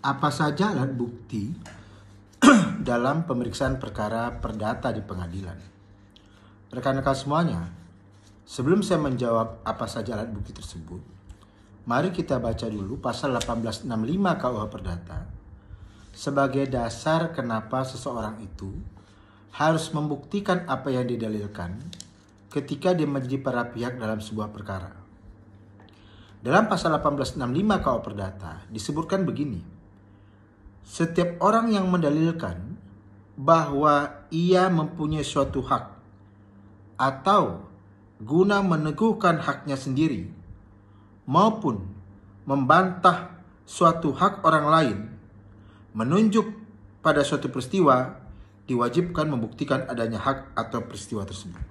Apa saja alat bukti dalam pemeriksaan perkara perdata di pengadilan? Rekan-rekan semuanya, sebelum saya menjawab apa saja alat bukti tersebut, mari kita baca dulu pasal 1865 KUH Perdata sebagai dasar kenapa seseorang itu harus membuktikan apa yang didalilkan ketika dia menjadi para pihak dalam sebuah perkara. Dalam pasal 1865 KUH Perdata disebutkan begini: setiap orang yang mendalilkan bahwa ia mempunyai suatu hak atau guna meneguhkan haknya sendiri maupun membantah suatu hak orang lain menunjuk pada suatu peristiwa, diwajibkan membuktikan adanya hak atau peristiwa tersebut.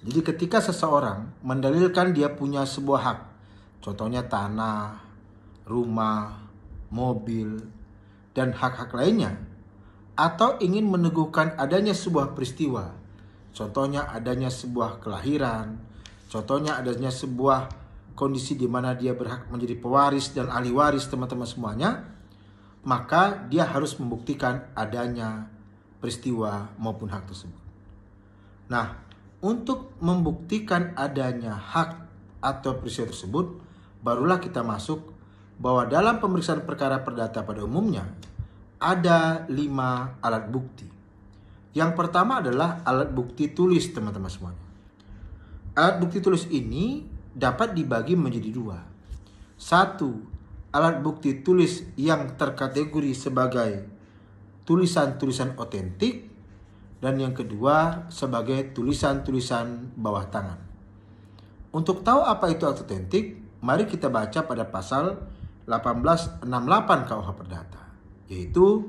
Jadi ketika seseorang mendalilkan dia punya sebuah hak, contohnya tanah, rumah, mobil, dan hak-hak lainnya, atau ingin meneguhkan adanya sebuah peristiwa, contohnya adanya sebuah kelahiran, contohnya adanya sebuah kondisi di mana dia berhak menjadi pewaris dan ahli waris teman-teman semuanya, maka dia harus membuktikan adanya peristiwa maupun hak tersebut. Nah, untuk membuktikan adanya hak atau peristiwa tersebut, barulah kita masuk bahwa dalam pemeriksaan perkara perdata pada umumnya ada 5 alat bukti. Yang pertama adalah alat bukti tulis, teman-teman semuanya. Alat bukti tulis ini dapat dibagi menjadi 2. 1, alat bukti tulis yang terkategori sebagai tulisan-tulisan otentik, dan yang kedua sebagai tulisan-tulisan bawah tangan. Untuk tahu apa itu otentik, mari kita baca pada pasal 1868 KUH Perdata, yaitu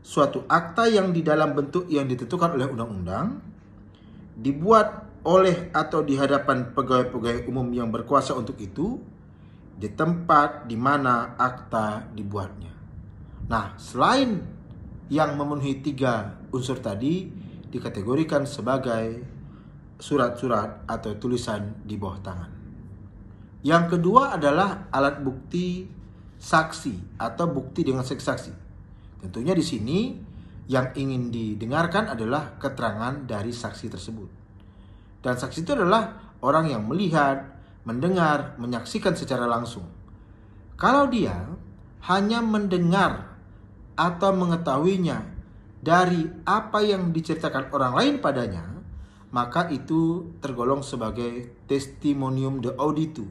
suatu akta yang di dalam bentuk yang ditentukan oleh undang-undang dibuat oleh atau di hadapan pegawai-pegawai umum yang berkuasa untuk itu di tempat di mana akta dibuatnya. Nah, selain yang memenuhi 3 unsur tadi dikategorikan sebagai surat-surat atau tulisan di bawah tangan. Yang kedua adalah alat bukti saksi atau bukti dengan saksi. Tentunya di sini yang ingin didengarkan adalah keterangan dari saksi tersebut. Dan saksi itu adalah orang yang melihat, mendengar, menyaksikan secara langsung. Kalau dia hanya mendengar atau mengetahuinya dari apa yang diceritakan orang lain padanya, maka itu tergolong sebagai testimonium de auditu,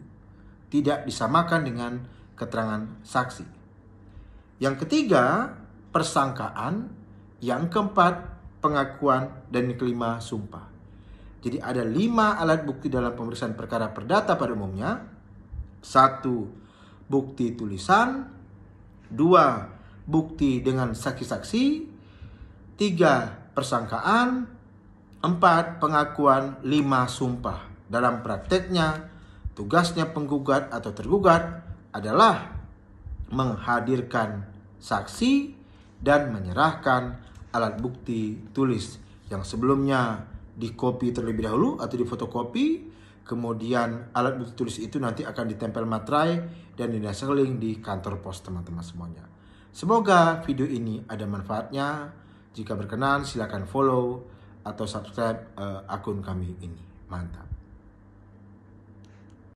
tidak disamakan dengan keterangan saksi. Yang ketiga, persangkaan. Yang keempat, pengakuan. Dan yang kelima, sumpah. Jadi ada 5 alat bukti dalam pemeriksaan perkara perdata pada umumnya. 1, bukti tulisan. 2, bukti dengan saksi-saksi. 3, persangkaan. 4, pengakuan. 5, sumpah. Dalam prakteknya, tugasnya penggugat atau tergugat adalah menghadirkan saksi dan menyerahkan alat bukti tulis yang sebelumnya dikopi terlebih dahulu atau difotokopi. Kemudian alat bukti tulis itu nanti akan ditempel materai dan diseling di kantor pos, teman-teman semuanya. Semoga video ini ada manfaatnya. Jika berkenan silakan follow atau subscribe akun kami ini. Mantap.